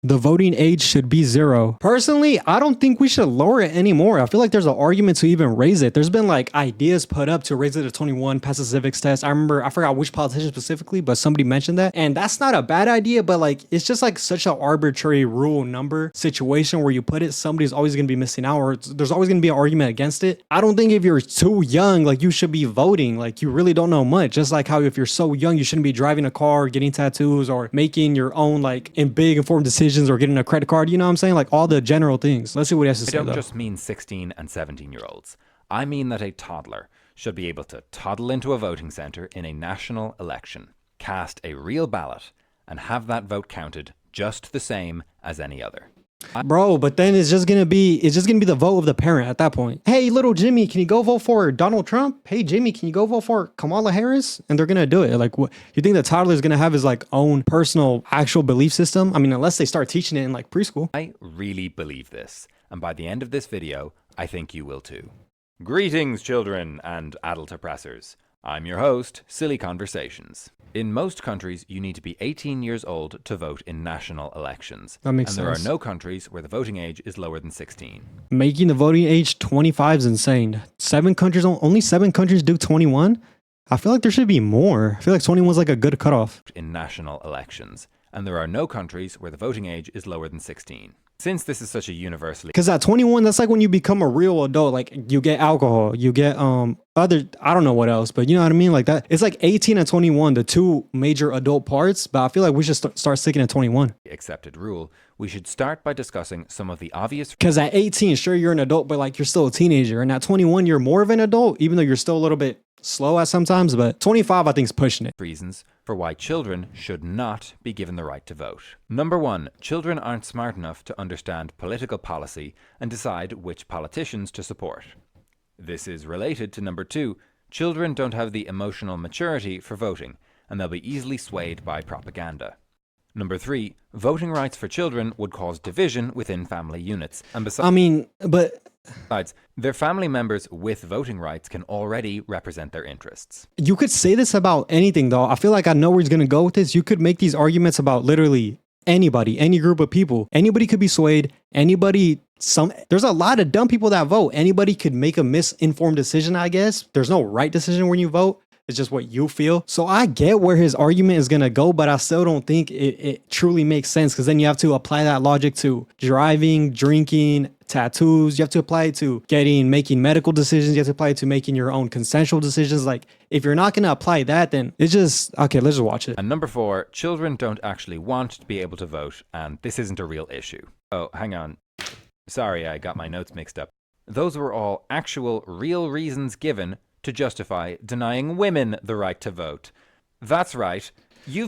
The voting age should be 0. Personally, I don't think we should lower it anymore. I feel like there's an argument to even raise it. There's been like ideas put up to raise it to 21, pass the civics test. I forgot which politician specifically, but somebody mentioned that. And that's not a bad idea, but like it's just like such an arbitrary rule number situation where you put it, somebody's always going to be missing out, or there's always going to be an argument against it. I don't think if you're too young, like you should be voting. Like you really don't know much. Just like how if you're so young, you shouldn't be driving a car, getting tattoos, or making your own like in big informed decisions, or getting a credit card. You know what I'm saying? Like all the general things. Let's see what he has to say. I don't just mean 16 and 17-year-olds. I mean that a toddler should be able to toddle into a voting center in a national election, cast a real ballot, and have that vote counted just the same as any other. Bro, but then it's just gonna be the vote of the parent at that point. Hey, little Jimmy, can you go vote for Donald Trump? Hey, Jimmy, can you go vote for Kamala Harris? And they're gonna do it. Like, what you think the toddler is gonna have his like own personal actual belief system? I mean, unless they start teaching it in like preschool. I really believe this, and by the end of this video, I think you will too. Greetings, children and adult oppressors. I'm your host, Silly Conversations. In most countries, you need to be 18 years old to vote in national elections. That makes sense. And there are no countries where the voting age is lower than 16. Making the voting age 25 is insane. Only 7 countries do 21. I feel like there should be more. I feel like 21 is like a good cutoff. In national elections. And there are no countries where the voting age is lower than 16. Since this is such a universally... Because at 21, that's like when you become a real adult. Like you get alcohol, you get I don't know what else, but you know what I mean? Like that. It's like 18 and 21, the two major adult parts. But I feel like we should start sticking at 21. accepted rule, we should start by discussing some of the obvious... Because at 18, sure, you're an adult, but like you're still a teenager. And at 21, you're more of an adult, even though you're still a little bit slow at sometimes. But 25, I think, is pushing it. reasons for why children should not be given the right to vote. Number 1, children aren't smart enough to understand political policy and decide which politicians to support. This is related to number 2, children don't have the emotional maturity for voting, and they'll be easily swayed by propaganda. Number 3, voting rights for children would cause division within family units, and besides, their family members with voting rights can already represent their interests. You could say this about anything, though. I feel like I know where he's going to go with this. You could make these arguments about literally anybody, any group of people. Anybody could be swayed. There's a lot of dumb people that vote. Anybody could make a misinformed decision, I guess. There's no right decision when you vote. It's just what you feel. So I get where his argument is going to go, but I still don't think it truly makes sense, because then you have to apply that logic to driving, drinking, tattoos. You have to apply it to making medical decisions. You have to apply it to making your own consensual decisions. Like, if you're not going to apply that, then it's just, okay, let's just watch it. And number 4, children don't actually want to be able to vote, and this isn't a real issue. Oh, hang on. Sorry, I got my notes mixed up. Those were all actual, real reasons given to justify denying women the right to vote. That's right.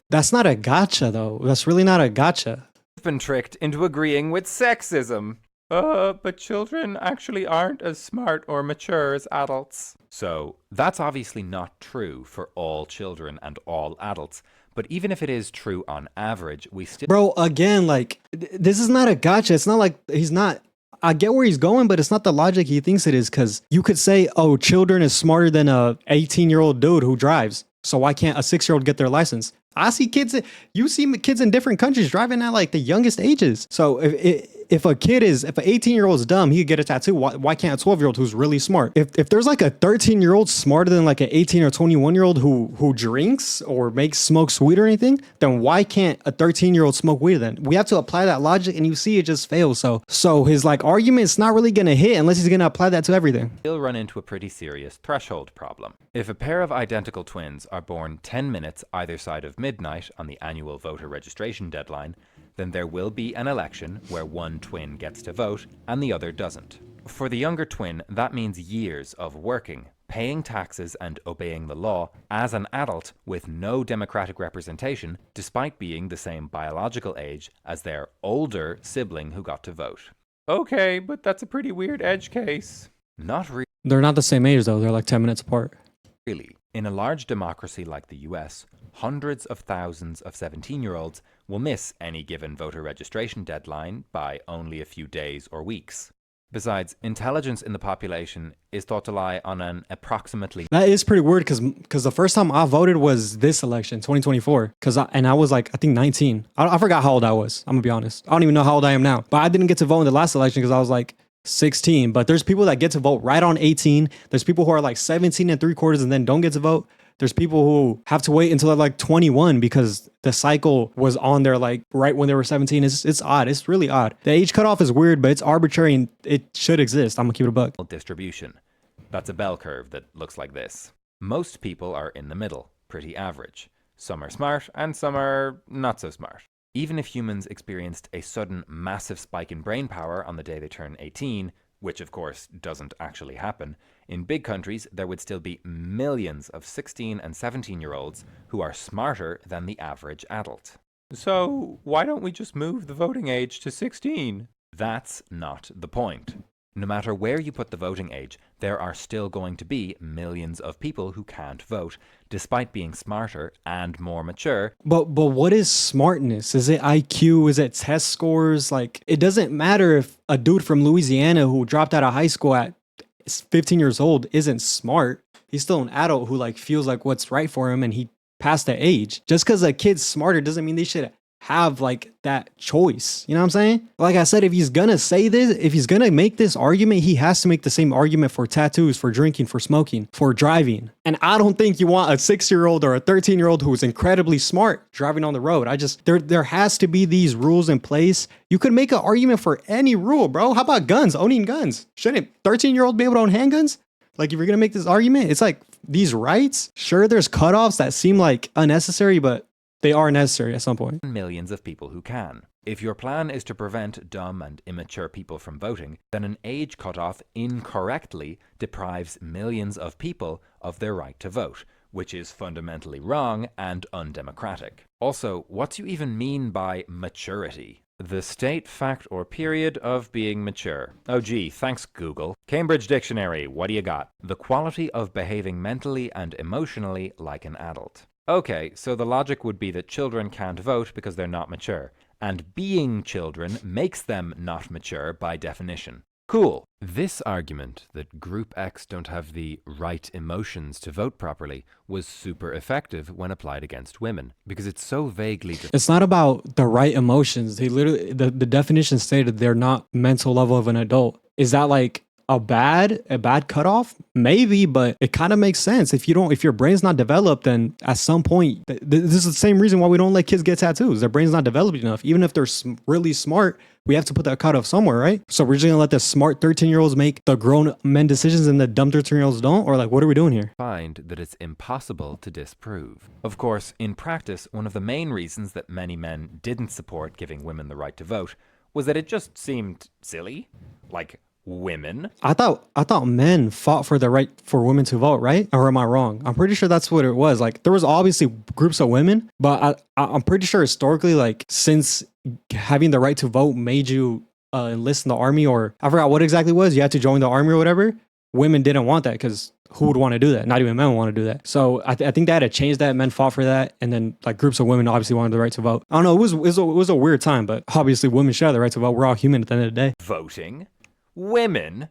That's not a gotcha, though. That's really not a gotcha. You've been tricked into agreeing with sexism. But children actually aren't as smart or mature as adults. So, that's obviously not true for all children and all adults. But even if it is true on average, we still... Bro, again, like, this is not a gotcha. It's not like he's not... I get where he's going, but it's not the logic he thinks it is, because you could say, oh, children is smarter than a 18-year-old dude who drives. So why can't a 6-year-old get their license? I see kids, you see kids in different countries driving at like the youngest ages. So if an 18-year-old is dumb, he could get a tattoo. Why can't a 12-year-old who's really smart? If there's like a 13-year-old smarter than like an 18 or 21-year-old who drinks or smokes weed or anything, then why can't a 13-year-old smoke weed then? We have to apply that logic, and you see it just fails. So his like argument's not really gonna hit unless he's gonna apply that to everything. He'll run into a pretty serious threshold problem. If a pair of identical twins are born 10 minutes either side of midnight on the annual voter registration deadline, then there will be an election where one twin gets to vote and the other doesn't. For the younger twin, that means years of working, paying taxes and obeying the law as an adult with no democratic representation, despite being the same biological age as their older sibling who got to vote. Okay, but that's a pretty weird edge case. Not really. They're not the same age, though. They're like 10 minutes apart. Really. In a large democracy like the US, hundreds of thousands of 17-year-olds will miss any given voter registration deadline by only a few days or weeks. Besides, intelligence in the population is thought to lie on an approximately That is pretty weird because the first time I voted was this election, 2024. And I was like, I think 19. I forgot how old I was. I'm gonna be honest. I don't even know how old I am now. But I didn't get to vote in the last election because I was like 16. But there's people that get to vote right on 18. There's people who are like 17 and 3/4 and then don't get to vote. There's people who have to wait until they're like 21 because the cycle was on there like right when they were 17. It's odd. It's really odd. The age cutoff is weird, but it's arbitrary and it should exist. I'm gonna keep it a buck. distribution. That's a bell curve that looks like this. Most people are in the middle, pretty average. Some are smart and some are not so smart. Even if humans experienced a sudden massive spike in brain power on the day they turn 18, which of course doesn't actually happen, in big countries there would still be millions of 16 and 17-year-olds who are smarter than the average adult. So why don't we just move the voting age to 16? That's not the point. No matter where you put the voting age, there are still going to be millions of people who can't vote, despite being smarter and more mature. But what is smartness? Is it IQ? Is it test scores? Like, it doesn't matter if a dude from Louisiana who dropped out of high school at 15 years old isn't smart. He's still an adult who like feels like what's right for him and he passed the age. Just because a kid's smarter doesn't mean they should have like that choice. You know what I'm saying? Like I said, if he's gonna say this, if he's gonna make this argument, he has to make the same argument for tattoos, for drinking, for smoking, for driving. And I don't think you want a 6-year-old or a 13-year-old who's incredibly smart driving on the road. There has to be these rules in place. You could make an argument for any rule, bro. How about guns? Owning guns. Shouldn't 13-year-old be able to own handguns? Like, if you're gonna make this argument, it's like these rights. Sure, there's cutoffs that seem like unnecessary, but they are necessary at some point. Millions of people who can. If your plan is to prevent dumb and immature people from voting, then an age cutoff incorrectly deprives millions of people of their right to vote, which is fundamentally wrong and undemocratic. Also, what do you even mean by maturity? The state, fact, or period of being mature. Oh gee, thanks Google. Cambridge Dictionary, what do you got? The quality of behaving mentally and emotionally like an adult. Okay, so the logic would be that children can't vote because they're not mature, and being children makes them not mature by definition. Cool. This argument that Group X don't have the right emotions to vote properly was super effective when applied against women, because it's so vaguely... It's not about the right emotions. They literally, the definition stated they're not mental level of an adult. Is that like a bad cutoff? Maybe, but it kind of makes sense. If your brain's not developed, then at some point, this is the same reason why we don't let kids get tattoos. Their brain's not developed enough. Even if they're really smart, we have to put that cutoff somewhere, right? So we're just gonna let the smart 13-year-olds make the grown men decisions and the dumb 13-year-olds don't? Or like, what are we doing here? Find that it's impossible to disprove. Of course, in practice, one of the main reasons that many men didn't support giving women the right to vote was that it just seemed silly. Like, women? I thought men fought for the right for women to vote, right? Or am I wrong? I'm pretty sure that's what it was. Like, there was obviously groups of women, but I'm pretty sure historically, like, since having the right to vote made you enlist in the army, or I forgot what exactly it was, you had to join the army or whatever. Women didn't want that because who would want to do that? Not even men would want to do that. So I think they had to change that. Men fought for that, and then like groups of women obviously wanted the right to vote. I don't know. It was a weird time, but obviously women should have the right to vote. We're all human at the end of the day. Voting? Women?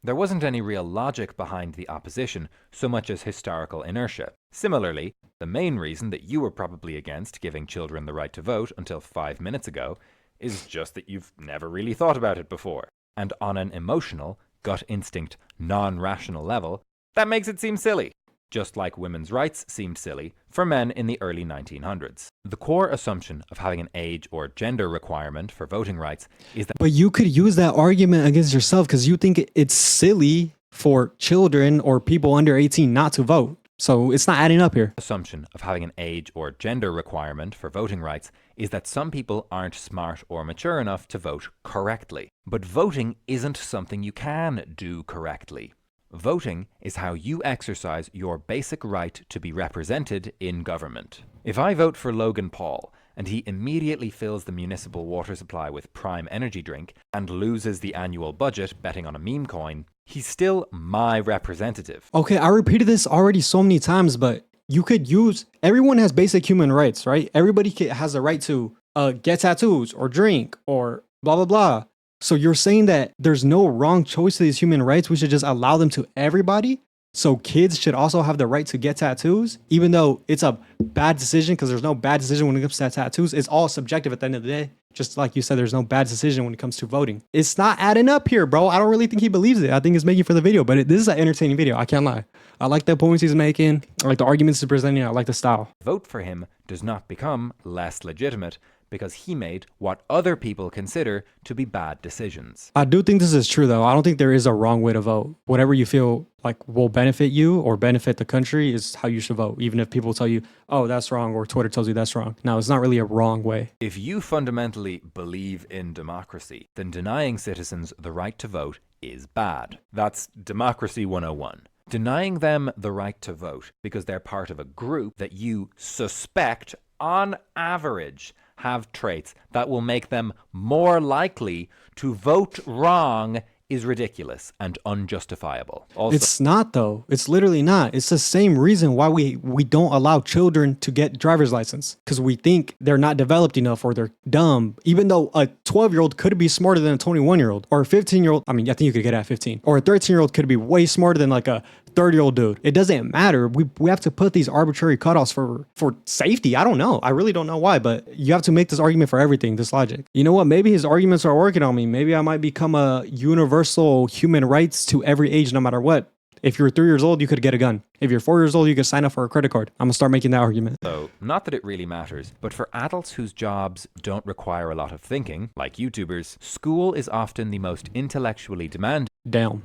There wasn't any real logic behind the opposition, so much as historical inertia. Similarly, the main reason that you were probably against giving children the right to vote until 5 minutes ago is just that you've never really thought about it before. And on an emotional, gut instinct, non-rational level, that makes it seem silly. Just like women's rights seemed silly for men in the early 1900s. The core assumption of having an age or gender requirement for voting rights is that... But you could use that argument against yourself because you think it's silly for children or people under 18 not to vote. So it's not adding up here. Assumption of having an age or gender requirement for voting rights is that some people aren't smart or mature enough to vote correctly. But voting isn't something you can do correctly. Voting is how you exercise your basic right to be represented in government. If I vote for Logan Paul and he immediately fills the municipal water supply with Prime Energy drink and loses the annual budget betting on a meme coin, he's still my representative. Okay, I repeated this already so many times, but you could use, everyone has basic human rights, right? Everybody has a right to get tattoos or drink or blah, blah, blah. So you're saying that there's no wrong choice to these human rights. We should just allow them to everybody. So kids should also have the right to get tattoos, even though it's a bad decision, because there's no bad decision when it comes to tattoos. It's all subjective at the end of the day. Just like you said, there's no bad decision when it comes to voting. It's not adding up here, bro. I don't really think he believes it. I think he's making for the video, but this is an entertaining video. I can't lie. I like the points he's making. I like the arguments he's presenting. I like the style. Vote for him does not become less legitimate because he made what other people consider to be bad decisions. I do think this is true, though. I don't think there is a wrong way to vote. Whatever you feel like will benefit you or benefit the country is how you should vote, even if people tell you, oh, that's wrong, or Twitter tells you that's wrong. No, it's not really a wrong way. If you fundamentally believe in democracy, then denying citizens the right to vote is bad. That's Democracy 101. Denying them the right to vote because they're part of a group that you suspect, on average, have traits that will make them more likely to vote wrong is ridiculous and unjustifiable. Also, It's not, though. It's literally not. It's the same reason why we don't allow children to get driver's license, because we think they're not developed enough or they're dumb, even though a 12-year-old could be smarter than a 21-year-old, or a 15-year-old. I mean, I think you could get it at 15, or a 13-year-old could be way smarter than like a 30-year-old dude. It doesn't matter. We have to put these arbitrary cutoffs for safety. I don't know. I really don't know why, but you have to make this argument for everything, this logic. You know what? Maybe his arguments are working on me. Maybe I might become a universal human rights to every age, no matter what. If you're 3 years old, you could get a gun. If you're 4 years old, you could sign up for a credit card. I'm gonna start making that argument. So, not that it really matters, but for adults whose jobs don't require a lot of thinking, like YouTubers, school is often the most intellectually demanding Damn.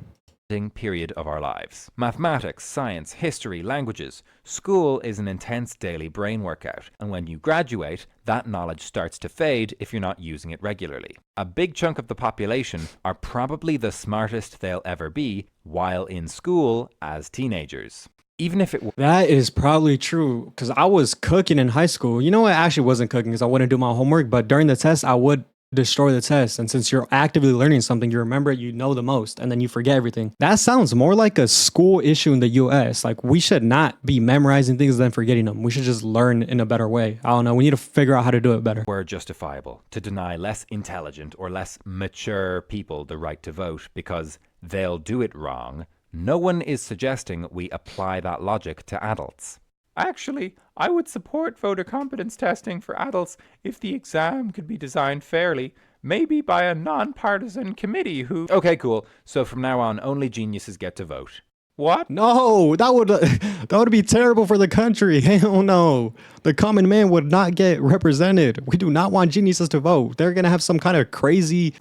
period of our lives. Mathematics, science, history, languages. School is an intense daily brain workout, and when you graduate, that knowledge starts to fade if you're not using it regularly. A big chunk of the population are probably the smartest they'll ever be while in school as teenagers. Even if it were That is probably true, because I was cooking in high school. You know what? I actually wasn't cooking because I wouldn't do my homework, but during the test, I would destroy the test. And since you're actively learning something, you remember it, you know the most, and then you forget everything. That sounds more like a school issue in the US. Like, we should not be memorizing things and then forgetting them. We should just learn in a better way. I don't know. We need to figure out how to do it better. justifiable to deny less intelligent or less mature people the right to vote because they'll do it wrong, no one is suggesting we apply that logic to adults. Actually, I would support voter competence testing for adults if the exam could be designed fairly, maybe by a non-partisan committee who... Okay, cool. So from now on, only geniuses get to vote. What? No, that would be terrible for the country. Hell no. The common man would not get represented. We do not want geniuses to vote. They're gonna have some kind of crazy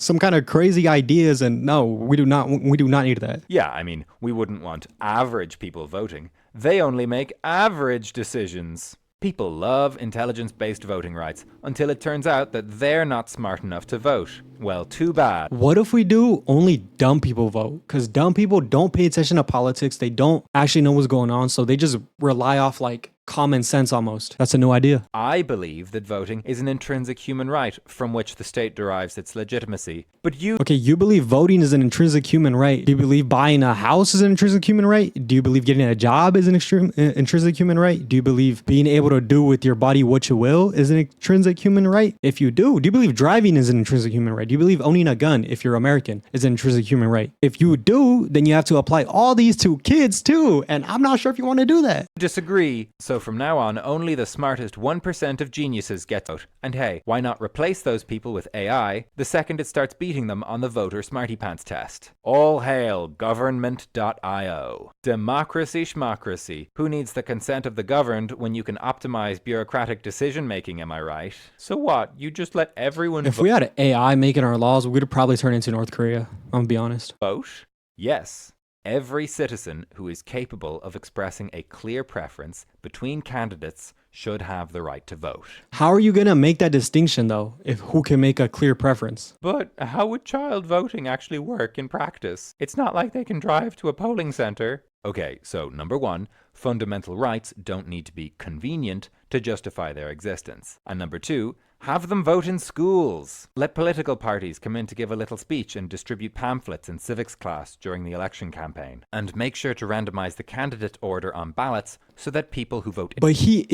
ideas, and no, we do not need that. Yeah, I mean, we wouldn't want average people voting. They only make average decisions. People love intelligence-based voting rights until it turns out that they're not smart enough to vote. Well, too bad. What if we do only dumb people vote? Because dumb people don't pay attention to politics. They don't actually know what's going on, so they just rely off like common sense almost. That's a new idea. I believe that voting is an intrinsic human right from which the state derives its legitimacy. But you... Okay, you believe voting is an intrinsic human right. Do you believe buying a house is an intrinsic human right? Do you believe getting a job is an intrinsic human right? Do you believe being able to do with your body what you will is an intrinsic human right? If you do you believe driving is an intrinsic human right? Do you believe owning a gun, if you're American, is an intrinsic human right? If you do, then you have to apply all these to kids too, and I'm not sure if you want to do that. disagree. So from now on, only the smartest 1% of geniuses get out. And hey, why not replace those people with AI the second it starts beating them on the voter smarty pants test? All hail government.io. Democracy schmocracy. Who needs the consent of the governed when you can optimize bureaucratic decision making, am I right? So what? You just let everyone If we had AI making our laws, we'd probably turn into North Korea. I'm gonna be honest. vote? Yes. Every citizen who is capable of expressing a clear preference between candidates should have the right to vote. How are you gonna make that distinction though, if who can make a clear preference? But how would child voting actually work in practice? It's not like they can drive to a polling center. Okay, so number one, fundamental rights don't need to be convenient to justify their existence. And number two, have them vote in schools. Let political parties come in to give a little speech and distribute pamphlets in civics class during the election campaign. And make sure to randomize the candidate order on ballots so that people who vote But he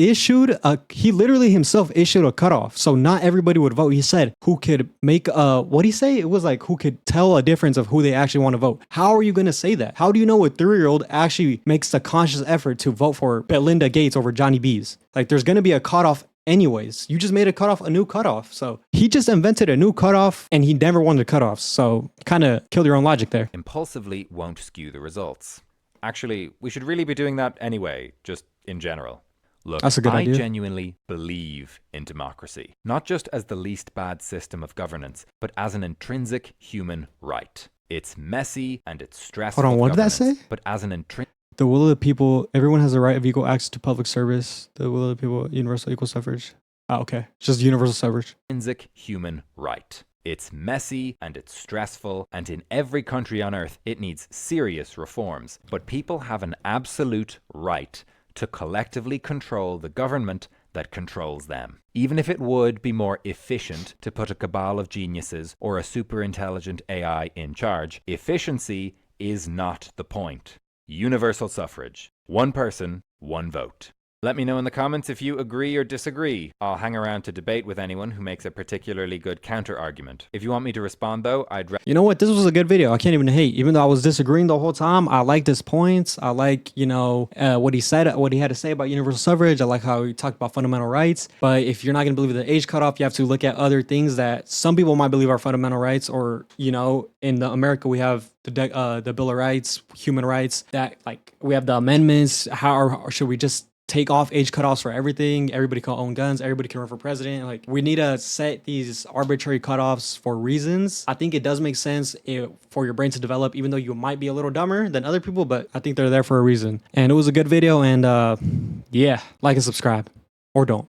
literally himself issued a cutoff. So not everybody would vote. He said who could make what'd he say? It was like who could tell a difference of who they actually want to vote. How are you going to say that? How do you know a 3-year-old actually makes the conscious effort to vote for Belinda Gates over Johnny B's? Like there's going to be a cutoff anyways. You just made a new cutoff. So he just invented a new cutoff and he never wanted cutoffs. So kind of kill your own logic there. impulsively won't skew the results. Actually, we should really be doing that anyway, just in general. Look, That's a good I idea. genuinely believe in democracy, not just as the least bad system of governance, but as an intrinsic human right. It's messy and it's stressful. Hold on, what did that governance, say? But as an intrinsic The will of the people, everyone has the right of equal access to public service. The will of the people, universal equal suffrage. Oh, okay. It's just universal suffrage. human right. It's messy and it's stressful, and in every country on earth, it needs serious reforms. But people have an absolute right to collectively control the government that controls them. Even if it would be more efficient to put a cabal of geniuses or a super intelligent AI in charge, efficiency is not the point. Universal suffrage. One person, one vote. Let me know in the comments if you agree or disagree. I'll hang around to debate with anyone who makes a particularly good counter-argument. If you want me to respond though, You know what? This was a good video. I can't even hate. Even though I was disagreeing the whole time, I like his points. I like, what he said, what he had to say about universal suffrage. I like how he talked about fundamental rights. But if you're not going to believe the age cutoff, you have to look at other things that some people might believe are fundamental rights. Or, in the America, we have the Bill of Rights, human rights, that like we have the amendments. Or should we just take off age cutoffs for everything? Everybody can own guns. Everybody can run for president. Like we need to set these arbitrary cutoffs for reasons. I think it does make sense for your brain to develop, even though you might be a little dumber than other people, but I think they're there for a reason. And it was a good video. And yeah, like and subscribe or don't.